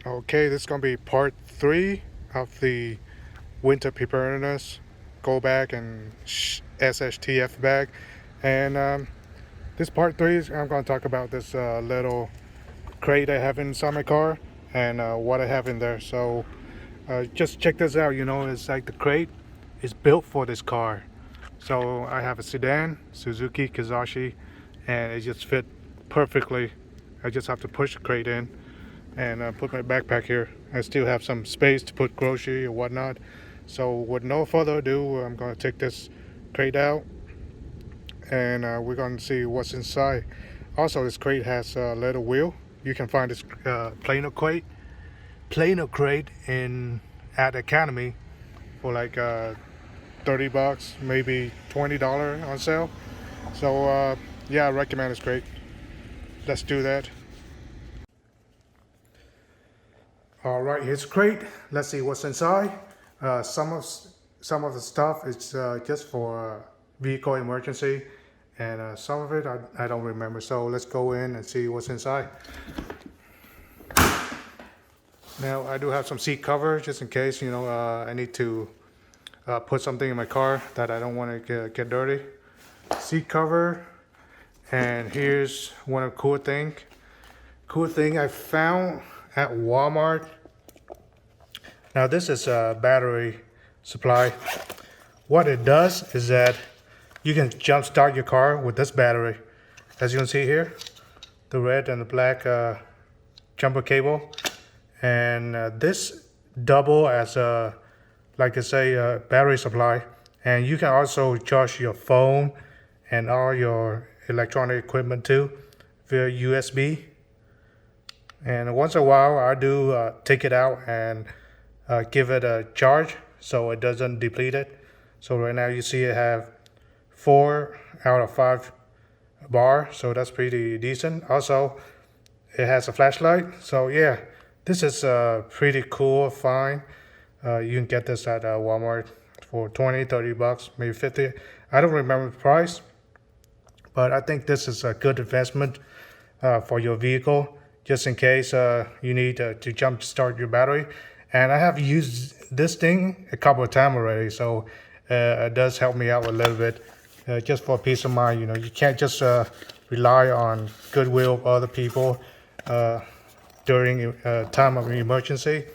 Okay, this is gonna be part 3 of the winter preparedness go bag and SHTF bag. And this part 3 is I'm gonna talk about this little crate I have inside my car and what I have in there. So just check this out. It's like the crate is built for this car. So I have a sedan, Suzuki Kizashi, and it just fit perfectly. I just have to push the crate in and put my backpack here. I still have some space to put grocery or whatnot. So with no further ado, I'm going to take this crate out and we're going to see what's inside. Also, this crate has a little wheel. You can find this planer crate in at Academy for like $30, maybe $20 on sale. So yeah, I recommend this crate. Let's do that. All right, here's the crate. Let's see what's inside. Some of the stuff is just for vehicle emergency, and some of it I don't remember. So let's go in and see what's inside. Now I do have some seat cover just in case I need to put something in my car that I don't want to get dirty. Seat cover, and here's one of the cool thing I found at Walmart. Now this is a battery supply. What it does is that you can jump start your car with this battery. As you can see here, the red and the black jumper cable, and this double as a, like I say, a battery supply. And you can also charge your phone and all your electronic equipment too via USB. And once in a while I do take it out and give it a charge so it doesn't deplete it. So right now you see it have 4 out of 5 bar, so that's pretty decent. Also it has a flashlight, so yeah, this is pretty cool, fine. You can get this at Walmart for $20-$30, maybe 50. I don't remember the price, but I think this is a good investment for your vehicle, just in case you need to jump start your battery. And I have used this thing a couple of times already, so it does help me out a little bit, just for peace of mind. You can't just rely on goodwill of other people during time of emergency,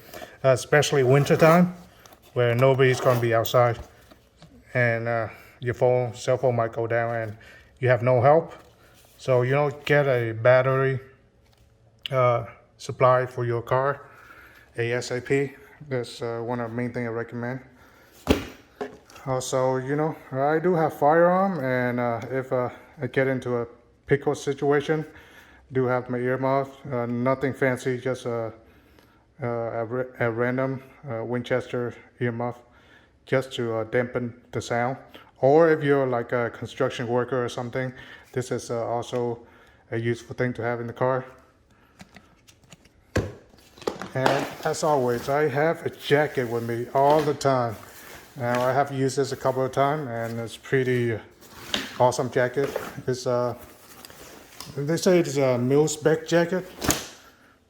especially winter time, where nobody's going to be outside, and your cell phone might go down and you have no help. So get a battery supply for your car ASAP. That's one of the main things I recommend. Also, I do have firearm, and if I get into a pickle situation, do have my earmuff. Nothing fancy, just a random Winchester earmuff, just to dampen the sound. Or if you're like a construction worker or something, this is also a useful thing to have in the car. And as always, I have a jacket with me all the time. Now I have used this a couple of times, and it's pretty awesome jacket. It's they say it's a mil spec jacket,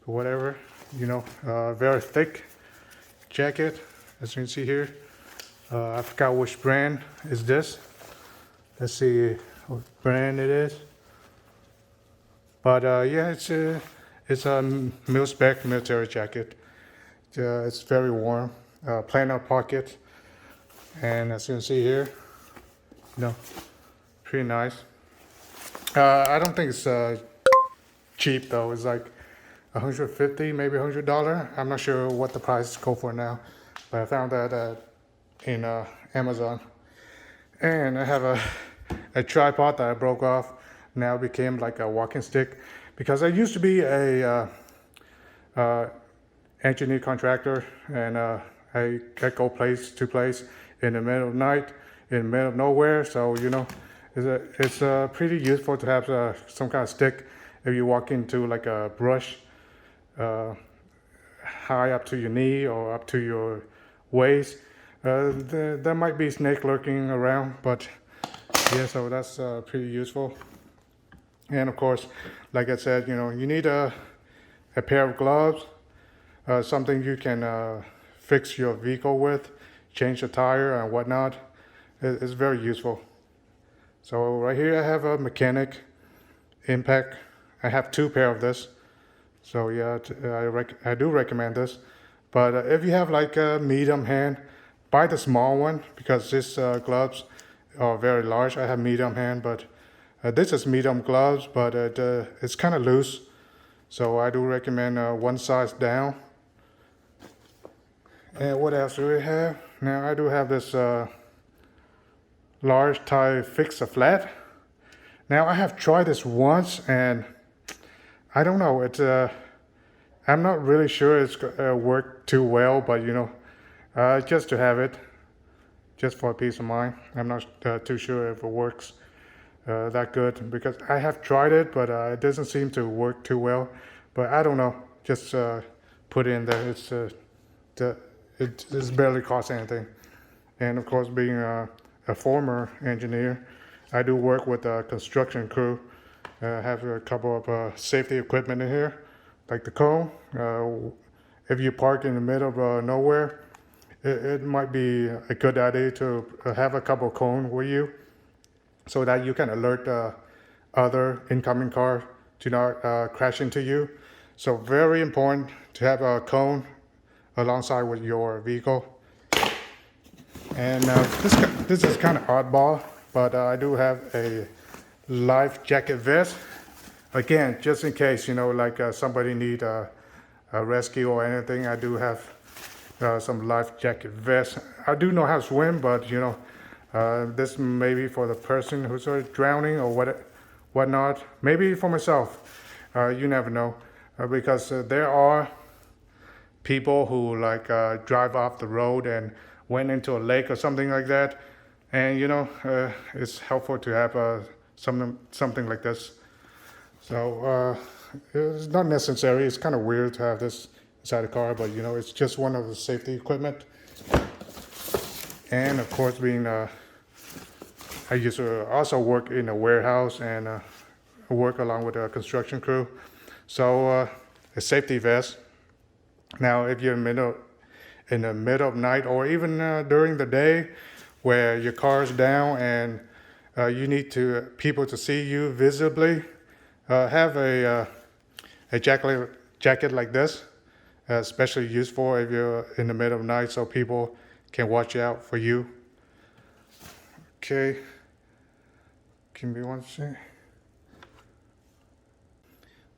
or whatever. Very thick jacket, as you can see here. I forgot which brand is this. Let's see what brand it is. But yeah, it's a mil-spec military jacket. It's very warm, plain out pocket, and as you can see here, pretty nice. I don't think it's cheap though. It's like $150, maybe $100. I'm not sure what the price go for now, but I found that in Amazon. And I have a tripod that I broke off. Now it became like a walking stick, because I used to be a engineer contractor, and I go place to place in the middle of the night, in the middle of nowhere. So it's pretty useful to have some kind of stick if you walk into like a brush high up to your knee or up to your waist. There might be snake lurking around, but yeah, so that's pretty useful. And of course, like I said, you need a pair of gloves, something you can fix your vehicle with, change the tire and whatnot. It's very useful. So right here I have a mechanic impact. I have 2 pair of this. So yeah, I do recommend this. But if you have like a medium hand, buy the small one because these gloves are very large. I have medium hand, but this is medium gloves, but it's kind of loose. So I do recommend one size down. And what else do we have? Now I do have this large tie fix-a-flat. Now I have tried this once and I don't know, I'm not really sure it's worked too well, but just to have it, just for peace of mind. I'm not too sure if it works that good because I have tried it, but it doesn't seem to work too well. But I don't know, just put it in there. It's barely cost anything. And of course, being a former engineer, I do work with a construction crew. I have a couple of safety equipment in here, like the cone. If you park in the middle of nowhere, it might be a good idea to have a couple of cone with you so that you can alert other incoming car to not crash into you. So very important to have a cone alongside with your vehicle. And this is kind of oddball, but I do have a life jacket vest. Again, just in case, like somebody need a rescue or anything, I do have some life jacket vest. I do know how to swim, but this may be for the person who's drowning or whatnot. Maybe for myself. You never know, because there are people who like drive off the road and went into a lake or something like that, and it's helpful to have something like this. So it's not necessary. It's kind of weird to have this inside the car, but it's just one of the safety equipment. And of course, being I used to also work in a warehouse and work along with a construction crew. So a safety vest. Now, if you're in the middle of night or even during the day where your car is down and you need people to see you visibly, have a jacket like this, especially useful if you're in the middle of the night so people can watch out for you. Okay, give me one second.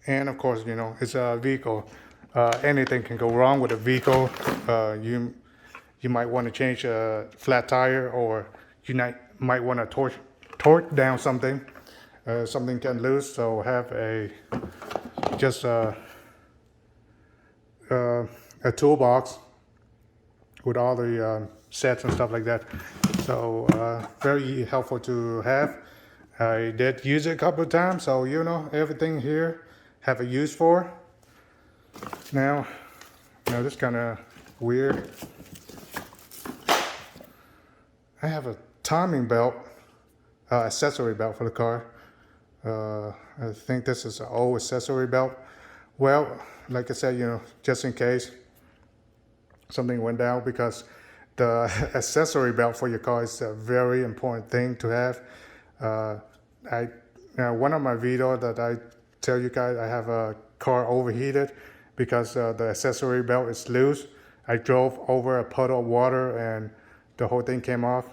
And of course, it's a vehicle. Anything can go wrong with a vehicle. You might want to change a flat tire, or you might want to torque down something. Something can loose, so have a toolbox with all the sets and stuff like that. So very helpful to have. I did use it a couple of times, so everything here have a use for. Now this kind of weird. I have a timing belt, accessory belt for the car. I think this is an old accessory belt. Well, like I said, just in case something went down, because the accessory belt for your car is a very important thing to have. One of my videos that I tell you guys, I have a car overheated because the accessory belt is loose. I drove over a puddle of water and the whole thing came off.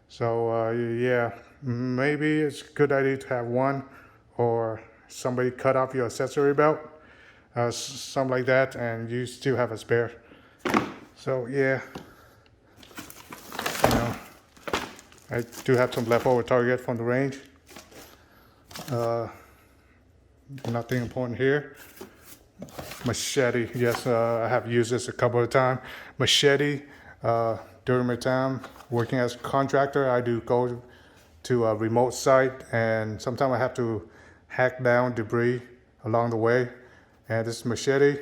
So yeah, maybe it's a good idea to have one, or somebody cut off your accessory belt, something like that, and you still have a spare. So yeah, I do have some leftover target from the range. Nothing important here. Machete, yes, I have used this a couple of times. Machete, during my time working as a contractor, I do go to a remote site, and sometimes I have to hack down debris along the way. And this machete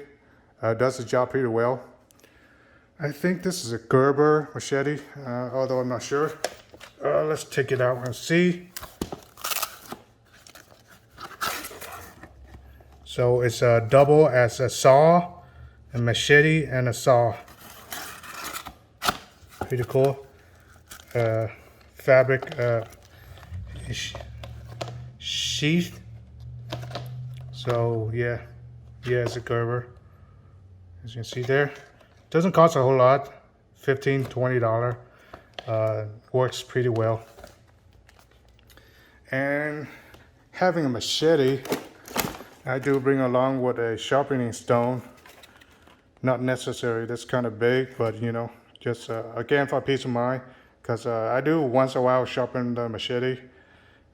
does the job pretty well. I think this is a Gerber machete, although I'm not sure. Let's take it out and see. So it's double as a saw a machete, and a saw. Pretty cool. Fabric sheath. So yeah, it's a Gerber. As you can see there. Doesn't cost a whole lot, $15–20. Works pretty well. And having a machete, I do bring along with a sharpening stone. Not necessary, that's kind of big, but you know, just again for peace of mind, because I do once in a while sharpen the machete,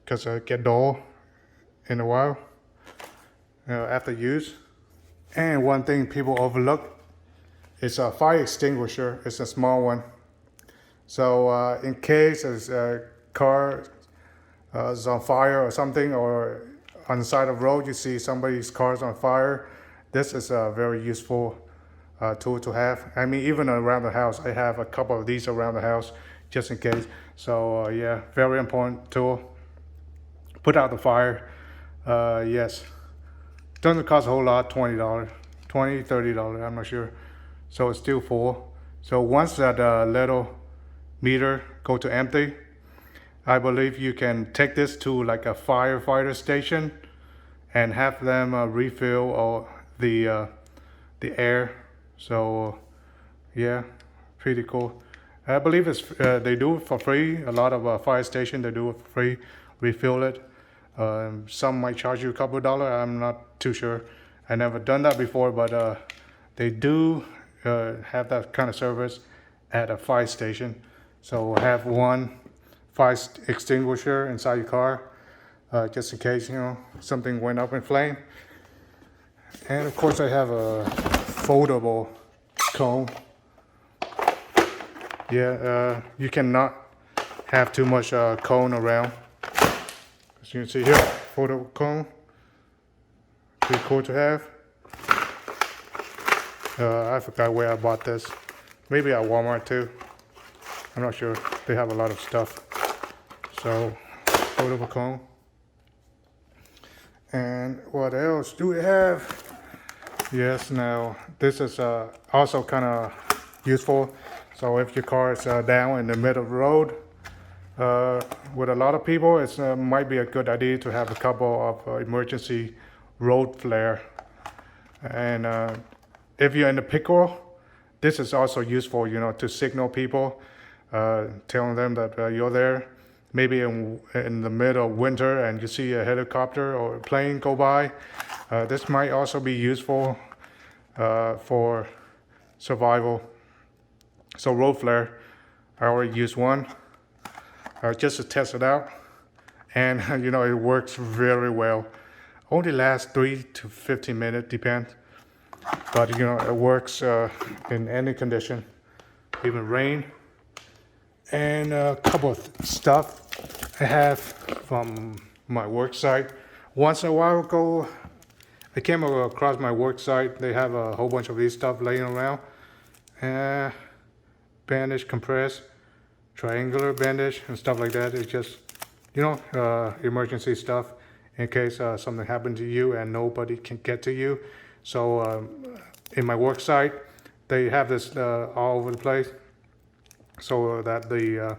because I get dull in a while after use. And one thing people overlook is a fire extinguisher. It's a small one. So in case a car is on fire or something, or on the side of the road you see somebody's car's on fire, this is a very useful tool to have. I mean, even around the house, I have a couple of these around the house just in case. So yeah, very important tool. Put out the fire. Yes, doesn't cost a whole lot, $20, $20–30, I'm not sure. So it's still full. So once that little meter go to empty, I believe you can take this to like a firefighter station and have them refill all the air. So yeah, pretty cool. I believe it's they do it for free. A lot of fire stations, they do it for free, refill it. Some might charge you a couple of dollars. I'm not too sure. I never done that before, but they do have that kind of service at a fire station. So have one fire extinguisher inside your car, just in case, you know, something went up in flame. And of course I have a foldable cone. Yeah, you cannot have too much cone around. As you can see here, foldable cone. Pretty cool to have. I forgot where I bought this. Maybe at Walmart too. I'm not sure. They have a lot of stuff. So, foldable cone. And what else do we have? Yes, now this is also kind of useful. So if your car is down in the middle of the road, with a lot of people, it might be a good idea to have a couple of emergency road flare. And if you're in a pickle, this is also useful, you know, to signal people, telling them that you're there. Maybe in the middle of winter and you see a helicopter or a plane go by. This might also be useful for survival. So road flare, I already used one just to test it out. And you know, it works very well. Only lasts 3 to 15 minutes, depends. But you know, it works in any condition, even rain. And a couple of stuff I have from my work site. Once in a while ago, I came across my work site. They have a whole bunch of these stuff laying around. Bandage, compress, triangular bandage, and stuff like that. It's just, you know, emergency stuff in case something happened to you and nobody can get to you. So in my work site, they have this all over the place, so that the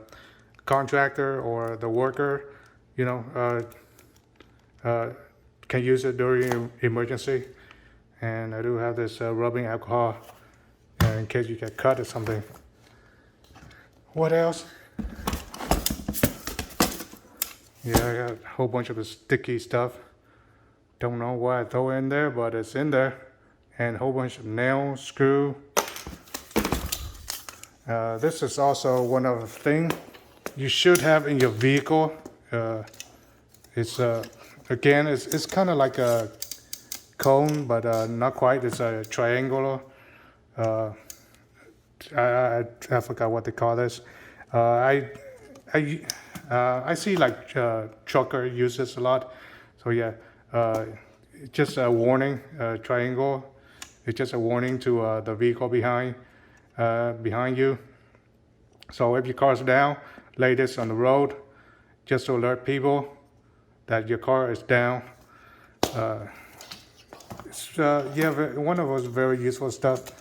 contractor or the worker, you know, can use it during emergency. And I do have this rubbing alcohol in case you get cut or something. What else? Yeah, I got a whole bunch of the sticky stuff. Don't know why I throw it in there, but it's in there. And a whole bunch of nails, screw. This is also one of the things you should have in your vehicle. It's again, it's kind of like a cone, but not quite. It's a triangular. I forgot what they call this. I see like trucker use this a lot. So yeah, just a warning, triangle. It's just a warning to the vehicle behind you. So if your car's down, lay this on the road, just to alert people that your car is down. Yeah, one of those very useful stuff.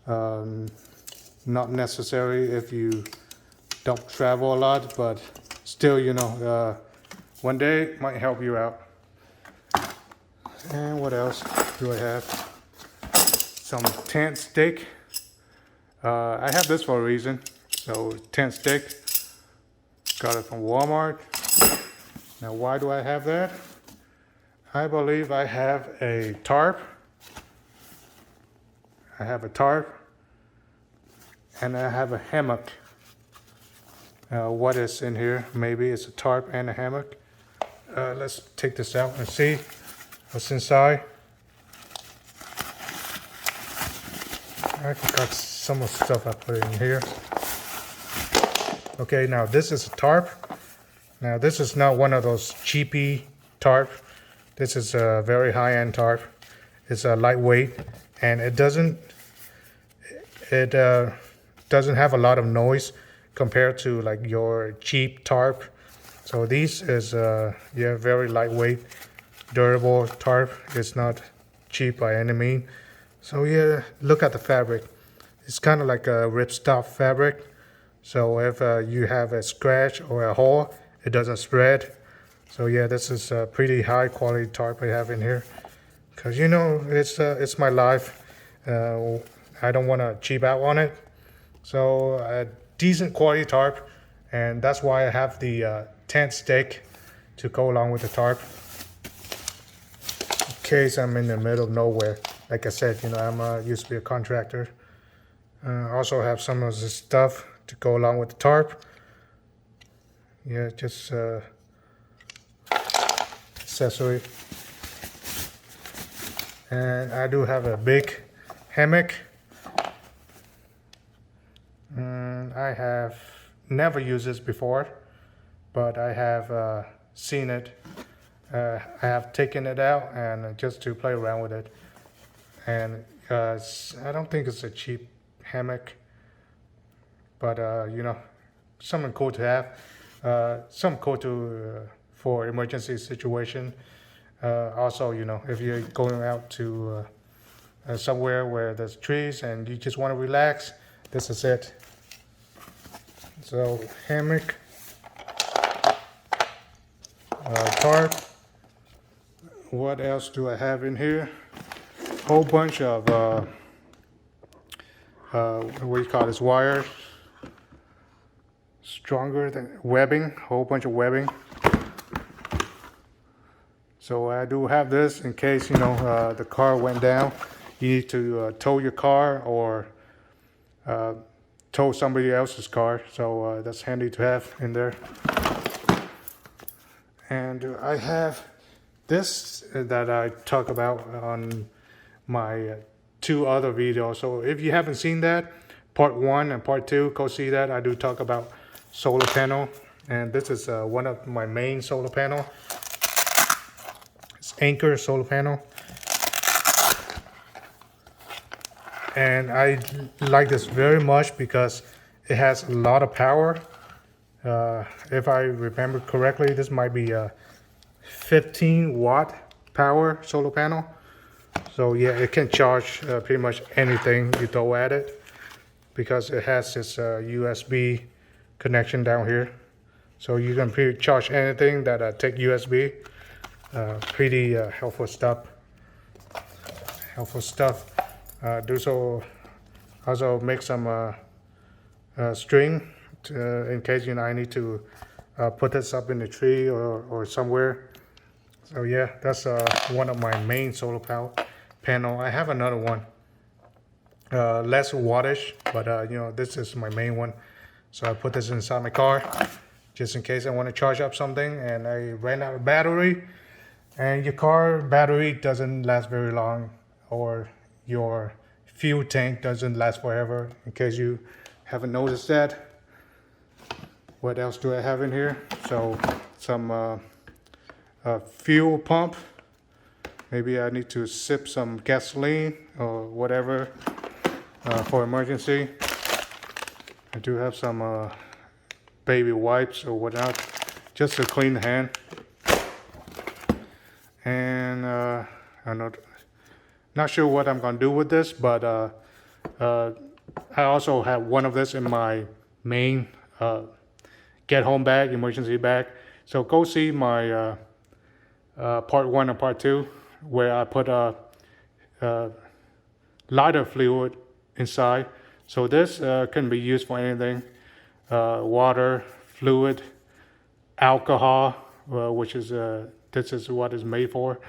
Not necessary if you don't travel a lot, but still, one day might help you out. And what else do I have? Some tent stick. I have this for a reason. So tent stick, got it from Walmart. Now why do I have that? I believe I have a tarp. I have a tarp and I have a hammock. What is in here? Maybe it's a tarp and a hammock. Let's take this out and see what's inside. I got some of the stuff I put in here. Okay, now this is a tarp. Now this is not one of those cheapy tarp. This is a very high-end tarp. It's a lightweight, and it doesn't have a lot of noise compared to like your cheap tarp. So these is very lightweight, durable tarp. It's not cheap by any means. So yeah, look at the fabric. It's kind of like a ripstop fabric. So if you have a scratch or a hole, it doesn't spread. So yeah, this is a pretty high quality tarp I have in here. Cause it's my life. I don't want to cheap out on it. So a decent quality tarp, and that's why I have the tent stick to go along with the tarp. In case I'm in the middle of nowhere. Like I said, I'm used to be a contractor. Also have some of this stuff to go along with the tarp. Yeah, just accessory. And I do have a big hammock. I have never used this before, but I have seen it. I have taken it out and just to play around with it. And I don't think it's a cheap hammock, but something cool to have. Something cool to for emergency situation. Also, if you're going out to somewhere where there's trees and you just want to relax, this is it. So hammock, tarp. What else do I have in here? Whole bunch of what do you call this, wire, stronger than webbing, whole bunch of webbing. So I do have this in case the car went down. You need to tow your car or tow somebody else's car, so that's handy to have in there. And I have this that I talk about on my 2 other videos. So if you haven't seen that, part 1 and part 2, go see that. I do talk about solar panel, and this is one of my main solar panel. It's Anchor solar panel. And I like this very much because it has a lot of power. If I remember correctly, this might be a 15-watt power solar panel. So yeah, it can charge pretty much anything you throw at it because it has this USB connection down here. So you can charge anything that take USB. Pretty helpful stuff. Also make some string in case I need to put this up in the tree or somewhere. So yeah, that's one of my main solar panel. I have another one, less wattage, but this is my main one. So I put this inside my car just in case I want to charge up something and I ran out of battery. And your car battery doesn't last very long, or your fuel tank doesn't last forever, in case you haven't noticed that. What else do I have in here? So some fuel pump. Maybe I need to sip some gasoline or whatever for emergency. I do have some baby wipes or whatnot, just to clean the hand. And Not sure what I'm gonna do with this, but I also have one of this in my main get home bag, emergency bag. So go see my part 1 and part 2, where I put lighter fluid inside. So this can be used for anything: water, fluid, alcohol, which is this is what it's made for.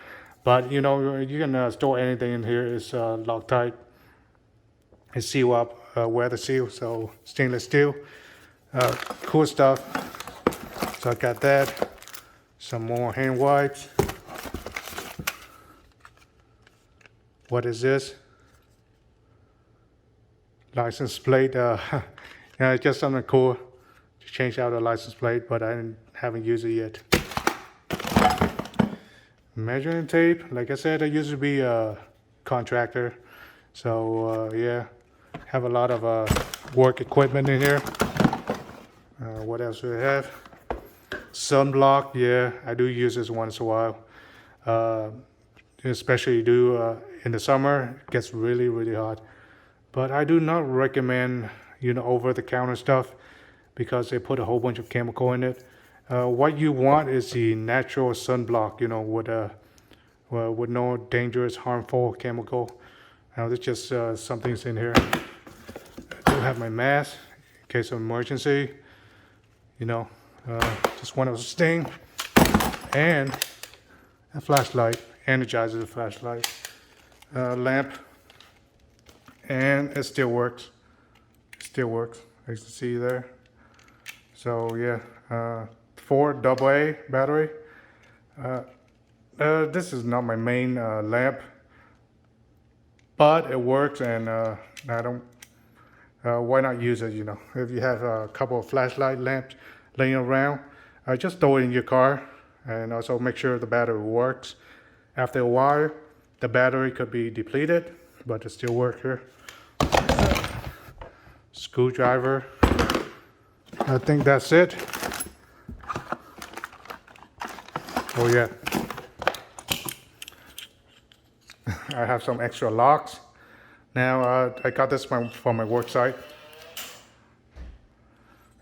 But you know, you can store anything in here. It's Loctite. It's seal up, weather seal, so stainless steel. Cool stuff. So I got that. Some more hand wipes. What is this? License plate. Yeah, it's just something cool to change out a license plate, but I haven't used it yet. Measuring tape. Like I said, I used to be a contractor, so yeah, have a lot of work equipment in here. What else do we have? Sunblock. Yeah, I do use this once in a while. Especially in the summer, it gets really, really hot. But I do not recommend, you know, over-the-counter stuff because they put a whole bunch of chemical in it. What you want is the natural sunblock, you know, with no dangerous, harmful chemical. Now, there's just some things in here. I do have my mask in case of emergency. You know, just one of those things. And a flashlight, energizes the flashlight. Lamp. And it still works. It still works, as you can see there. So yeah, 4 AA battery. This is not my main lamp, but it works, and I don't. Why not use it? You know, if you have a couple of flashlight lamps laying around, just throw it in your car, and also make sure the battery works. After a while, the battery could be depleted, but it still works here. Screwdriver. I think that's it. Oh yeah. I have some extra locks. Now I got this from my work site.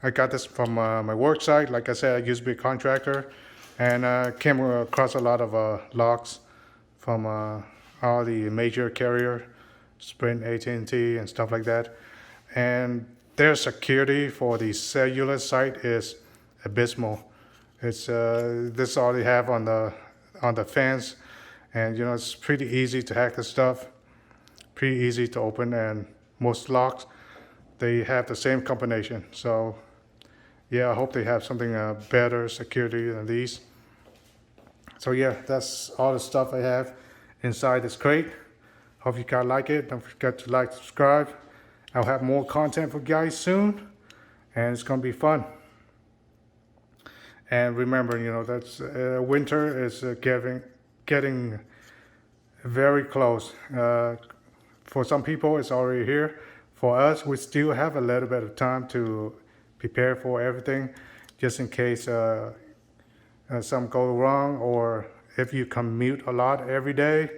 I got this from my work site. Like I said, I used to be a contractor, and came across a lot of locks from all the major carrier, Sprint, AT&T, and stuff like that. And their security for the cellular site is abysmal. It's this is all they have on the fence, and you know, it's pretty easy to hack this stuff, pretty easy to open, and most locks, they have the same combination. So yeah, I hope they have something better security than these. So yeah, that's all the stuff I have inside this crate. Hope you guys like it. Don't forget to like, subscribe. I'll have more content for you guys soon, and it's gonna be fun. And remember, you know, that's winter is getting very close. For some people, it's already here. For us, we still have a little bit of time to prepare for everything, just in case some go wrong, or if you commute a lot every day,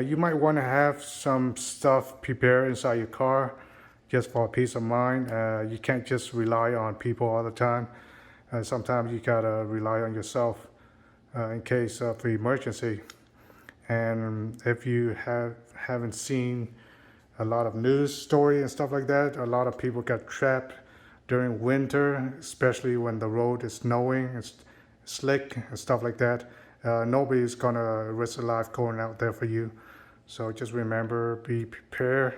you might want to have some stuff prepared inside your car, just for peace of mind. You can't just rely on people all the time. Sometimes you gotta rely on yourself in case of emergency. And if you haven't seen a lot of news story and stuff like that, a lot of people get trapped during winter, especially when the road is snowing, it's slick and stuff like that. Nobody's gonna risk their life going out there for you. So just remember, be prepared,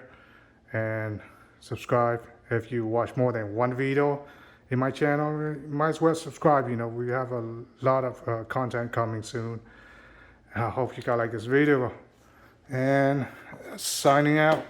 and subscribe. If you watch more than one video in my channel, you might as well subscribe. You know, we have a lot of content coming soon. I hope you guys like this video, and signing out.